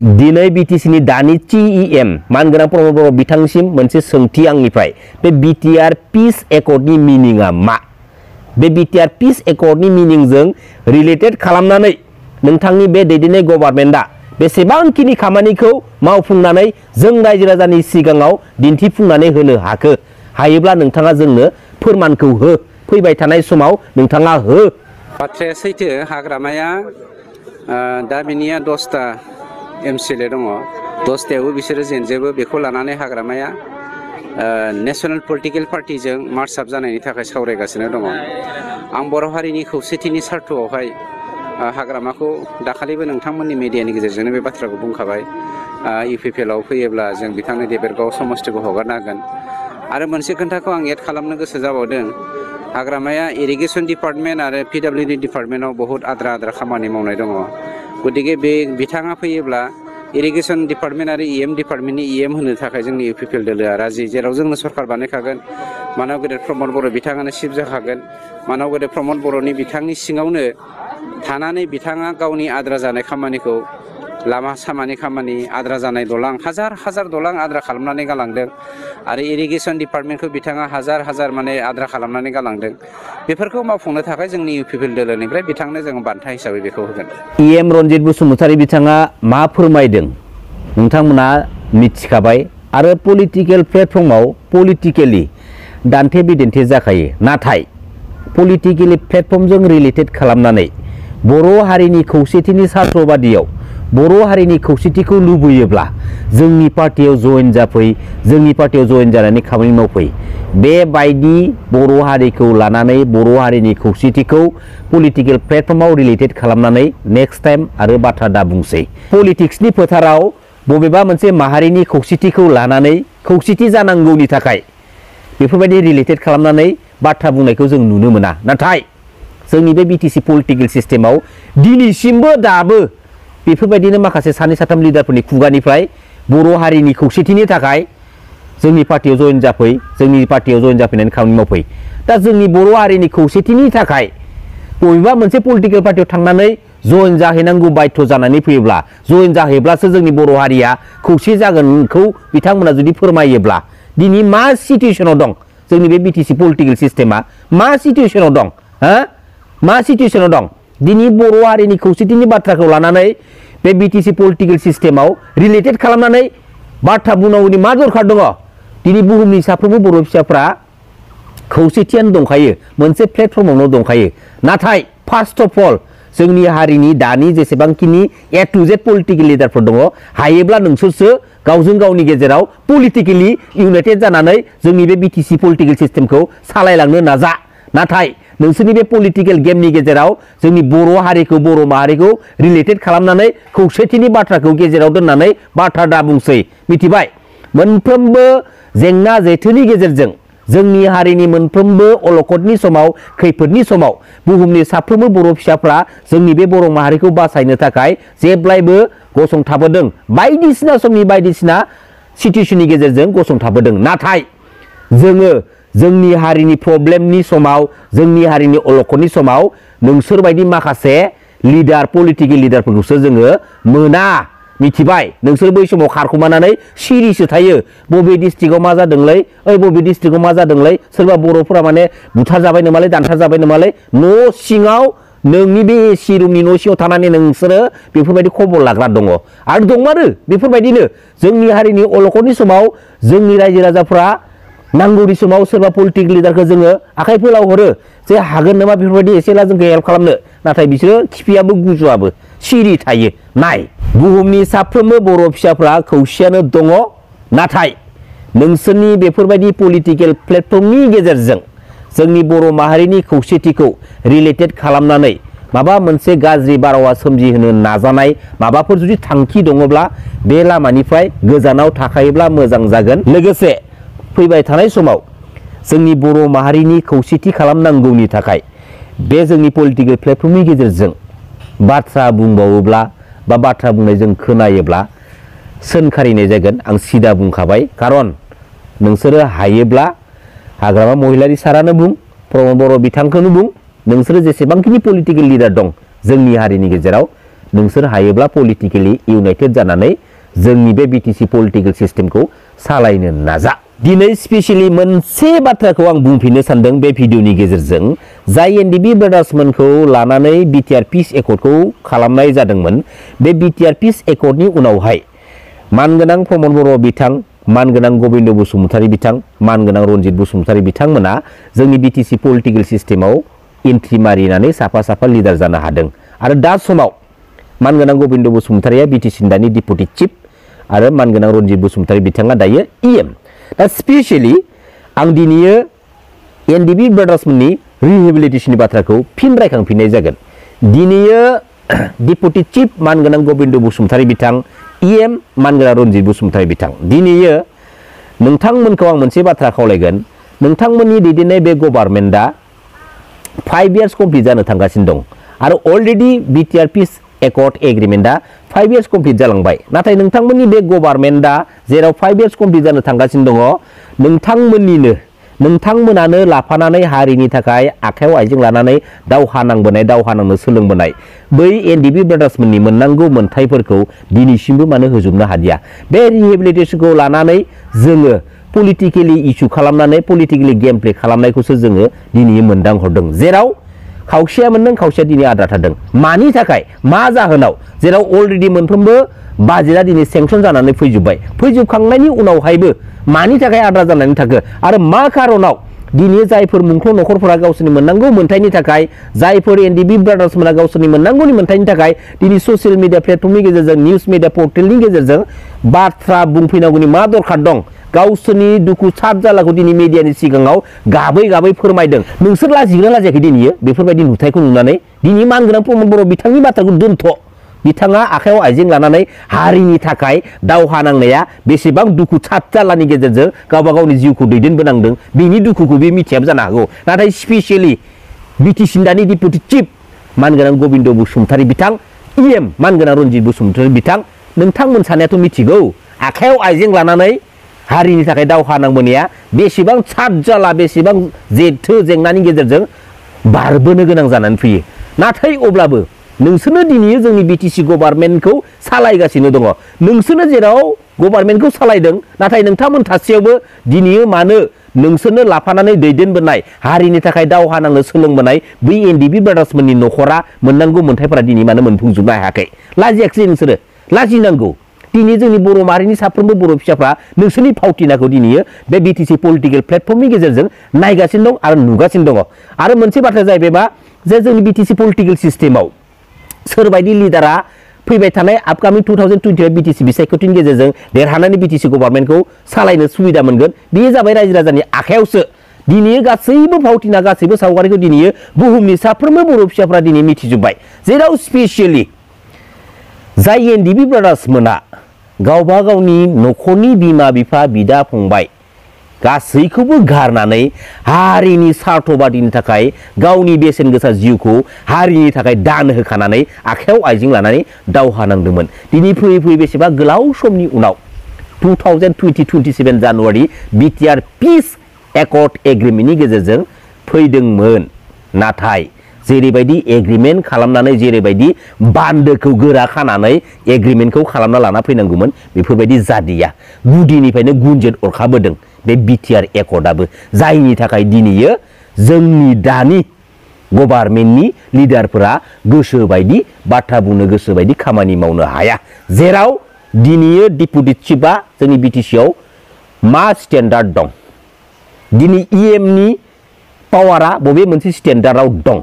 दिनै बिटिसिनि दानि CEM मानगोनां प्रमद बर' बिथांसिम मोनसे सोंथि आंनिफ्राय बे बिटिआर पिस एकर्डनि मिनिंआ मा बे बिटिआर पिस एकर्डनि मिनिंजों रिलेटेड खालामनानै नोंथांनि बे दैदेननाय गभर्नमेन्टआ बेसेबांखिनि खामानिखौ मावफुंनानै जों रायजो राजानि सिगाङाव दिन्थिफुंनानै होनो हाखो हायोब्ला नोंथाङा जोंनो फोरमानखौ हो फैबाय थानाय समाव नोंथाङा हो। बाथ्राया सैथो हाग्रामाया दा बिनिया 10टा MCLA दङ 10टायावबो बिसोरो जेनजोबो बेखौ लानानै हाग्रामाया नेशनेल पलिटिकेल पार्टिजों मार्च आप जानायनि थाखाय सावरायगासिनो दङ। आं बर' हारिनि खौसेथिनि सार्थआवहाय हाग्रामाखौ दाखालिबो नोंथांमोननि मिडियानि गेजेरजोंनो बे बाथ्राखौ बुंखाबाय UPPL आव फैयोब्ला जों बिथांनो देबोरगाव समस्थिखौ हगारना होगोन आरो मोनसे खोथाखौ आं एड खालामनो गोसो जाबावदों हाग्रामाया इरिगेसन डिपार्टमेन्ट आरो PWD डिपार्टमेन्टआव बहुत आद्रा खामानि मावनाय दङ गतिके बे बिथाङा फैयोब्ला इरिगेसन डिपार्टमेन्ट आरो EM डिपार्टमेन्टनि EM होनो थाखाय जोंनि UPPL दोलोआ राजि जेराव जोंनो सरकार बानायखागोन मानव गेदेर प्रमद बर' बिथाङानो चिफ जाखागोन मानव गेदेर प्रमद बर'नि बिथांनि सिङावनो थानानै बिथाङा गावनि आद्रा जानाय खामानिखौ लामा सामानि खामानि आद्रा जानाय दलां हाजार दलां आद्रा खालामनानै गालांदों आरो इरिगेसन डिपार्टमेन्टखौ बिथाङा हाजार माने आद्रा खालामनानै गालांदों बेफोरखौ मावफुंनो थाखाय जोंनि UPPL दोलोनिफ्राय बिथांनो जों बान्था हिसाबै बेखौ होगोन। EM रन्जित बसुमतारी बिथाङा मा फोरमायदों नोंथांमोना मिथिखाबाय आरो पलिटिकेल प्लेटफर्माव पलिटिकेलि दान्थे बिदान्थे जाखायो नाथाय पलिटिकेलि प्लेटफर्मजों रिलेटेड खालामनानै बर' हारिनि खौसेथिनि सार्थबादियाव बर' हारिनि खौसेथिखौ लुबैयोब्ला जोंनि पार्टियाव जयेन जाफै जोंनि पार्टियाव जयेन जानानै खामानि मावफै बेबायदि बर' हारिखौ लानानै बर' हारिनि खौसेथिखौ पलिटिकेल प्लेटफर्माव रिलेटेड खालामनानै नेक्स्ट टाइम आरो बाथ्रा दा बुंसै पलिटिक्सनि फोथाराव बबेबा मोनसे माहारिनि खौसेथिखौ लानानै खौसेथि जानांगौनि थाखाय बेफोरबायदि रिलेटेड खालामनानै बाथ्रा बुंनायखौ जों नुनो मोना नाथाय जोंनि बे BTC पलिटिकेल सिस्टेमाव दिनैसिमबो दाबो बेफोरबायदिनो माखासे सानै साथाम लिडारफोरनि खुगानिफ्राय बर' हारिनि खौसेथिनि थाखाय जोंनि पार्टियाव जयेन जाफै जोंनि पार्टियाव जयेन जाफैनानै खामानि मावफै दा जोंनि बर' हारिनि खौसेथिनि थाखाय बबेबा मोनसे पलिटिकेल पार्टियाव थांनानै जयेन जाहैनांगौ बाध्य जानानै फैयोब्ला जयेन जाहैब्लासो जोंनि बर' हारिया खौसे जागोनखौ बिथांमोना जुदि फोरमायोब्ला दिनै मा सिचुएसनाव दं जोंनि बे BTC पलिटिकेल सिस्टेमा मा सिचुएसनाव दं मा सिचुएसनाव दं दिनै बर' हारिनि खौसेथिनि बाथ्राखौ लानानै बे BTC पलिटिकेल सिस्टेमाव रिलेटेड खालामनानै बाथ्रा बुंनांगौनि मा दरखार दङ दिनै बुहुमनि साफ्रोमबो बर' फिसाफ्रा खौसेथियानो दंखायो मोनसे प्लेटफर्मावनो दंखायो नाथाय फार्स्ट अफ अल जोंनि हारिनि दानि जेसेबांखिनि A to Z पलिटिकेल लिडारफोर दङ हायोब्ला नोंसोरसो गावजों गावनि गेजेराव पलिटिकेलि इउनाइटेड जानानै जोंनि बे BTC पलिटिकेल सिस्टेमखौ सालायलांनो नाजा नाथाय नोंसोरनि बे पलिटिकेल गेमनि गेजेराव जोंनि बर' हारिखौ बर' माहारिखौ रिलेटेड खालामनानै खौसेथिनि बाथ्राखौ गेजेराव दोननानै बाथ्रा दा बुंसै मिथिबाय मोनफ्रोमबो जेंना जेथोनि गेजेरजों जोंनि हारिनि मोनफ्रोमबो अलखदनि समाव खैफोदनि समाव बुहुमनि साफ्रोमबो बर' फिसाफ्रा जोंनि बे बर' माहारिखौ बासायनो थाखाय जेब्लायबो गसंथाबोदों बायदिसिना समनि बायदिसिना सिचुएसननि गेजेरजों गसंथाबोदों नाथाय जोङो जोंनि हारिनि प्रब्लेमनि समाव जोंनि हारिनि अलखदनि समाव नोंसोर बायदि माखासे लिडार पलिटिकेल लिडारफोरखौसो जोङो मोना मिथिबाय नोंसोर बै समाव खारखुमानानै सिरिसो थायो बबे डिस्ट्रिक्टआव मा जादोंलै बबे डिस्ट्रिक्टआव मा जादोंलै सोरबा बर'फोरा माने बुथार जाबाय नामालै दानथार जाबाय नामालै न' सिङाव नोंनि बे AC रुमनि न' सिङाव थानानै नोंसोरो बेफोरबायदि खबर लाग्रा दङ आरो दंमारो बेफोरबायदिनो जोंनि हारिनि अलखदनि समाव जोंनि रायजो राजाफ्रा नांगौनि समाव सोरबा पलिटिकेल लिडारखौ जोङो आखाइ फोलाव हरो जे हागोन नामा बेफोरबायदि एसेला जोंखौ हेल्प खालामनो नाथाय बिसोरो खिफियाबो गुजुआबो सिरि थायो नाय बुहुमनि साफ्रोमबो बर' फिसाफ्रा खौसेयानो दङ नाथाय नोंसोरनि बेफोरबायदि पलिटिकेल प्लेटफर्मनि गेजेरजों जोंनि बर' माहारिनि खौसेथिखौ रिलेटेड खालामनानै माबा मोनसे गाज्रि बारहावा सोमजिहोनो नाजानाय माबाफोर जुदि थांखि दङब्ला बे लामानिफ्राय गोजानाव थाखायोब्ला मोजां जागोन लोगोसे फैबाय थानाय समाव जोंनि बर' माहारिनि खौसेथि खालामनांगौनि थाखाय बे जोंनि पलिटिकेल प्लेटफर्मनि गेजेरजों बाथ्रा बुंबावोब्ला बा बाथ्रा बुंनायजों खोनायोब्ला सोनखारिनाय जागोन आं सिदा बुंखाबाय खारन नोंसोरो हायोब्ला हाग्रामा महिलारि सारानो बुं प्रमद बर' बिथांखौनो बुं नोंसोरो जेसेबांखिनि पलिटिकेल लिडार दं जोंनि हारिनि गेजेराव नोंसोर हायोब्ला पलिटिकेलि इउनाइटेड जानानै जोंनि बे बिटिसि पलिटिकेल सिस्टेमखौ सालायनो नाजा। दिनै स्पेसियली मोनसे बाथ्राखौ आं बुंफिननो सानदों बे भिडिअनि गेजेरजों, जाय एनडिबि ब्रादार्समोनखौ लानानै बिटिआर पिस एकर्डखौ खालामनाय जादोंमोन, बे बिटिआर पिस एकर्डनि उनावहाय मानगोनां प्रमद बर' बिथां, मानगोनां गबिन्द बसुमतारी बिथां, मानगोनां रनजित बसुमतारी बिथांमोना जोंनि बिटिसि पलिटिकेल सिस्टेमाव एन्ट्रि मारिनानै साफा साफा लिडार जानो हादों। आरो दा समाव मानगोनां गबिन्द बसुमतारीया बिटिसिनि दानि डिपुटि चिफ आरो मानगोनां रनजित बसुमतारी बिथाङा दायो इएम। दा स्पेसियली आं दिनैयो एनडिबि ब्रादार्समोननि रिहेबिलिटेसननि बाथ्राखौ फिन रायखांफिननाय जागोन। दिनैयो डिपुटि चिफ मानगोनां गबिन्द बसुमतारी बिथां, इएम मानगोनां रनजित बसुमतारी बिथां, दिनैयो नोंथांमोनखौ आं मोनसे बाथ्रा खावलायगोन, नोंथांमोननि दैदेननाय बे गभार्नमेन्टआ 5 इयार्स कमप्लिट जानो थांगासिनो दं आरो अलरेडि बिटिआर पिस एकर्ड एग्रिमेन्टआ 5 इयार्स कमप्लिट जालांबाय। नाथाय नोंथांमोननि बे गभार्नमेन्टआ जेराव 5 इयार्स कमप्लिट जानो थांगासिनो दङ, नोंथांमोनानो लाफानानै हारिनि थाखाय आखायाव आइजें लानानै दावहा नांनो सोलोंबोनाय बै एनडिबि ब्रादार्समोननि मोननांगौ मोनथायफोरखौ दिनैसिमबो मानो होजोबनो हादिया? बे रिहेबिलिटेसनखौ लानानै जोङो पलिटिकेलि इस्यु खालामनानै पलिटिकेलि गेम प्ले खालामनायखौसो जोङो दिनै मोनदांहरदों, जेराव खावसेया मोनदों, खावसेया दिनै आद्रा थादों। मानि थाखाय, मा जाहोनाव? जेराव अलरेडि मोनफ्रोमबो बाजेटआ दिनै सेंसन जानानै फैजोबखांनायनि उनावहायबो मानि थाखाय आद्रा जानानै थाखो आरो मा खारनाव दिनै जायफोर मुंख्लं नखरफोरा गावसोरनि मोननांगौ मोनथायनि थाखाय, जायफोर एनडिबि ब्रादार्समोना गावसोरनि मोननांगौनि मोनथायनि थाखाय दिनै ससियेल मिडिया प्लेटफर्मनि गेजेरजों, निउस मिडिया पर्टेलनि गेजेरजों बाथ्रा बुंफैनांगौनि मा दरखार दं? गावसोरनि दुखु साब जालाखौ दिनै मिडियानि सिगाङाव गाबै फोरमायदों। नोंसोर लाजिगोना लाजियाखै दिनै बेफोरबायदि नुथायखौ नुनानै? दिनै मानगोनां प्रमद बर' बिथांनि बाथ्राखौ दोनथ'। बिथाङा आखायाव आइजें लानानै हारिनि थाखाय दावहा नांनाया बेसेबां दुखु साब जालानि गेजेरजों गावबा गावनि जिउखौ दैदेनबोनांदों, बेनि दुखुखौ बे मिथियाबो जानो हागौ। नाथाय स्पेसियली बिटिसिनि दानि डिपुटि चिफ मानगोनां गबिन्द बसुमतारी बिथां, इएम मानगोनां रनजित बसुमतारी बिथां, नोंथांमोन सानैयाथ' मिथिगौ आखायाव आइजें लानानै हारिनि थाखाय दावहा नांबोनाया बेसेबां साब जाला, बेसेबां जेंनानि गेजेरजों बारबोनो गोनां जानानै फैयो। नाथाय अब्लाबो नोंसोरनो दिनै जोंनि बिटिसि गभार्नमेन्टखौ सालायगासिनो दङ। नोंसोरनो जेराव गभार्नमेन्टखौ सालायदों, नाथाय नोंथांमोन थासेयावबो दिनै मानो नोंसोरनो लाफानानै दैदेनबोनाय, हारिनि थाखाय दावहा नांनो सोलोंबोनाय बै एनडिबि ब्रादार्समोननि नखरा मोननांगौ मोनथायफोरा दिनै मानो मोनफुंजोबनो हायाखै? लाजियाखै नोंसोरो? लाजिनांगौ। दिनै जोंनि बर' माहारिनि साफ्रोमबो बर' फिसाफ्रा नोंसोरनि फावथिनाखौ दिनै बे बिटिसि पलिटिकेल प्लेटफर्मनि गेजेरजों नायगासिनो दं आरो नुगासिनो दङ। आरो मोनसे बाथ्राया जाहैबाय मा, जे जोंनि बिटिसि पलिटिकेल सिस्टेमाव सोरबायदि लिडारा फैबाय थानाय आपकामिं 2025 बिटिसि बिसायख'थिनि गेजेरजों देरहानानै बिटिसि गभार्नमेन्टखौ सालायनो सुबिदा मोनगोन, बेयो जाबाय रायजो राजानि आखायावसो। दिनै गासैबो फावथिना, गासैबो सावगारिखौ दिनै बुहुमनि साफ्रोमबो बर' फिसाफ्रा दिनै मिथिजोब्बाय, जेराव स्पेसियली जाय एनडिबि ब्रादार्समोना गावबा गावनि नखरनि बिमा बिफा, बिदा फंबाय गासैखौबो गारनानै हारिनि स्वार्थबादिनि थाखाय गावनि बेसेन गोसा जिउखौ हारिनि थाखाय दान होखानानै आखायाव आइजें लानानै दावहा नांदोंमोन। दिनै फैयै बेसेबा गोलाव समनि उनाव 2027 जानुवारि बिटिआर पिस एकर्ड एग्रिमेन्टनि गेजेरजों फैदोंमोन। नाथाय जेरैबायदि एग्रिमेन्ट खालामनानै, जेरैबायदि बान्दोखौ गोरा खानानै एग्रिमेन्टखौ खालामना लाना फैनांगौमोन, बेफोरबायदि जादिया। गुदिनिफ्रायनो गुनजेत अरखाबोदों बे बिटिआर एकर्डआबो, जायनि थाखाय दिनैयो जोंनि दानि गभार्नमेन्टनि लिडारफोरा गोसोबायदि बाथ्रा बुंनो, गोसोबायदि खामानि मावनो हाया। जेराव दिनैयो डिपुटि चिफआ जोंनि बिटिसिआव मा स्टेन्डार्ड दं, दिनै इएमनि पावारा बबे मोनसे स्टेन्डार्डआव दं?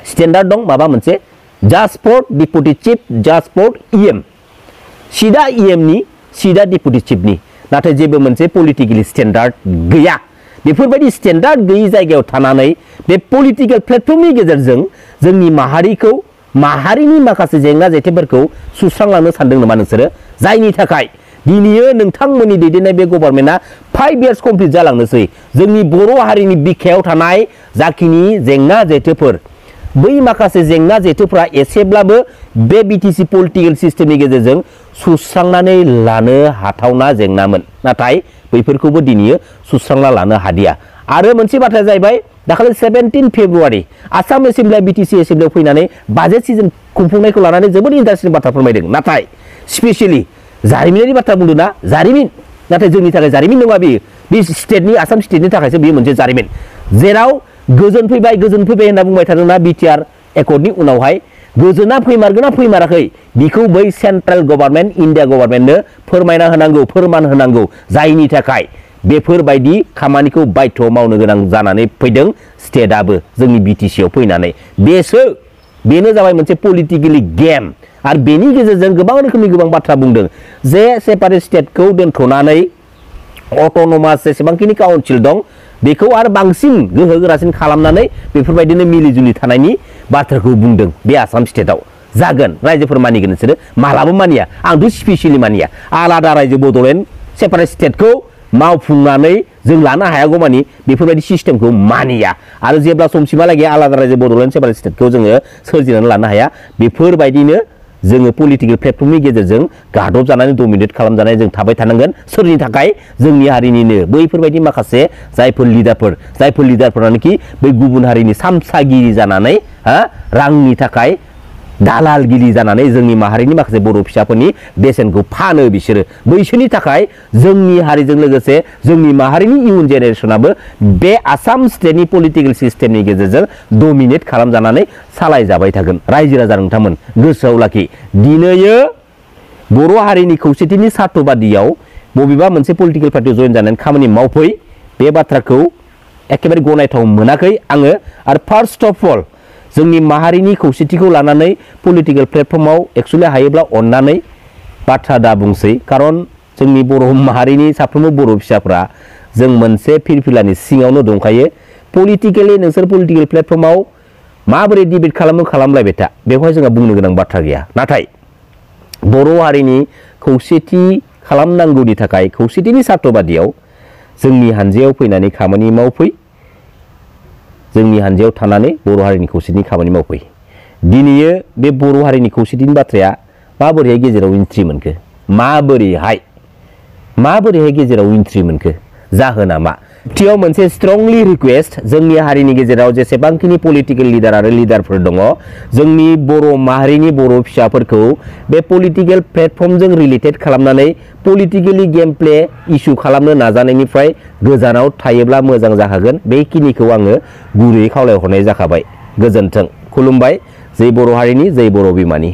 स्टेन्डार्ड दं माबा मोनसे, just for deputy chief, just for EM, सिदा इएमनि, सिदा डिपुटि चिफनि, नाथाय जेबो मोनसे पलिटिकेल स्टेन्डार्ड गैया। बेफोरबायदि स्टेन्डार्ड गैयै जायगायाव थानानै बे पलिटिकेल प्लेटफर्मनि गेजेरजों जोंनि माहारिनि माखासे जेंना जेथोफोरखौ सुस्रांलांनो सानदों नामा नोंसोरो? जायनि थाखाय दिनैयो नोंथांमोननि दैदेननाय बे गभार्नमेन्टआ 5 इयार्स कमप्लिट जालांनोसै। जोंनि बर' हारिनि बिखायाव थानाय जाखिनि जेंना जेथोफोर, बै माखासे जेंना जेथोफ्रा एसेब्लाबो बे बिटिसि पलिटिकेल सिस्टेमनि गेजेरजों सुस्रांनानै लानो हाथावना जेंनामोन, नाथाय बैफोरखौबो दिनै सुस्रांना लानो हादिया। आरो मोनसे बाथ्राया जाहैबाय, दाखालि 17 फेब्रुवारि आसाम एसेम्ब्लिया बिटिसि एसेम्ब्लियाव फैनानै बाजेट सिजन खुंफुंनायखौ लानानै जोबोद इन्टारेस्टिं बाथ्रा फोरमायदों नाथाय स्पेसियेलि जारिमिनारि बाथ्रा बुंदों ना जारिमिन नाथाय जोंनि थाखाय जारिमिन नङा बेयो बे स्टेटनि आसाम स्टेटनि थाखायसो बेयो मोनसे जारिमिन जेराव गोजोन फैबाय होनना बुंबाय थादोंना बिटिआर एकर्डनि उनावहाय गोजोना फैमारगोन ना फैमाराखै बेखौ बै सेन्ट्रेल गभर्नमेन्ट इन्डिया गभर्नमेन्टनो फोरमायना होनांगौ फोरमान होनांगौ जायनि थाखाय बेफोरबायदि खामानिखौ बाध्य मावनो गोनां जानानै फैदों स्टेटआबो जोंनि बिटिसिआव फैनानै बेनो जाबाय मोनसे पलिटिकेलि गेम आरो बेनि गेजेरजों गोबां रोखोमनि गोबां बाथ्रा बुंदों जे सेपारेट स्टेटखौ दोनथ'नानै अट'नमास जेसेबांखिनि काउन्सिल दं बेखौ आरो बांसिन गोहो गोरासिन खालामनानै बेफोरबायदिनो मिलिजुलि थानायनि बाथ्राखौ बुंदों बे आसाम स्टेटआव जागोन रायजोफोर मानिगोन बिसोरो मालाबो मानिया आंथ' स्पेसियेलि मानिया आलादा रायजो बड'लेण्ड सेपारेट स्टेटखौ मावफुंनानै जों लानो हायागौमानि बेफोरबायदि सिस्टेमखौ मानिया आरो जेब्ला समसिमहालागै आलादा रायजो बड'लेण्ड सेपारेट स्टेटखौ जोङो सोरजिनानै लानो हाया बेफोरबायदिनो जोङो पलिटिकेल प्लेटफर्मनि गेजेरजों गादब जानानै डमिनेट खालामजानाय जों थाबाय थानांगोन सोरनि थाखाय जोंनि हारिनिनो बैफोरबायदि माखासे जायफोर लिडारफोरानोखि बै गुबुन हारिनि सामसागिरि जानानै रांनि थाखाय दालालगिरि जानानै जोंनि माहारिनि माखासे बर' फिसाफोरनि बेसेनखौ फानो बिसोरो बैसोरनि थाखाय जोंनि हारिजों लोगोसे जोंनि माहारिनि इयुन जेनेरेसनाबो बे आसाम स्टेटनि पलिटिकेल सिस्टेमनि गेजेरजों डमिनेट खालामजानानै सालायजाबाय थागोन रायजो राजा नोंथांमोन गोसोआव लाखि दिनैयो बर' हारिनि खौसेथिनि सार्थबादियाव बबेबा मोनसे पलिटिकेल पार्टियाव जइन जानानै खामानि मावफै बे बाथ्राखौ एखेबारे गनायथाव मोनाखै आङो आरो फार्स्ट अफ अल जोंनि माहारिनि खौसेथिखौ लानानै पलिटिकेल प्लेटफर्माव एक्सुअलि हायोब्ला अननानै बाथ्रा दा बुंसै खारन जोंनि बर' माहारिनि साफ्रोमबो बर' फिसाफ्रा जों मोनसे फिरफिलानि सिङावनो दंखायो पलिटिकेलि नोंसोर पलिटिकेल प्लेटफर्माव माबोरै डिबेट खालामलायबाय था बेवहाय जोंहा बुंनो गोनां बाथ्रा गैया नाथाय बर' हारिनि खौसेथि खालामनांगौनि थाखाय खौसेथिनि सार्थबादियाव जोंनि हानजायाव फैनानै खामानि मावफै जोंनि हानजायाव थानानै बर' हारिनि खौसेथिनि खामानि मावफै दिनैयो बे बर' हारिनि खौसेथिनि बाथ्राया माबोरैहाय गेजेराव एन्ट्रि मोनखो माबोरैहाय गेजेराव एन्ट्रि मोनखो जाहोना मा थियाव मोनसे स्ट्रंलि रिक्वेस्ट जोंनि हारिनि गेजेराव जेसेबांखिनि पलिटिकेल लिडार आरो लिडारफोर दङ जोंनि बर' माहारिनि बर' फिसाफोरखौ बे पलिटिकेल प्लेटफर्मजों रिलेटेड खालामनानै पलिटिकेलि गेम प्ले इस्यु खालामनो नाजानायनिफ्राय गोजानाव थायोब्ला मोजां जाखागोन बेखिनिखौ आङो गुरैयै खावलायहरनाय जाखाबाय गोजोन्थों खुलुमबाय जै बर' हारिनि जै बर' बिमानि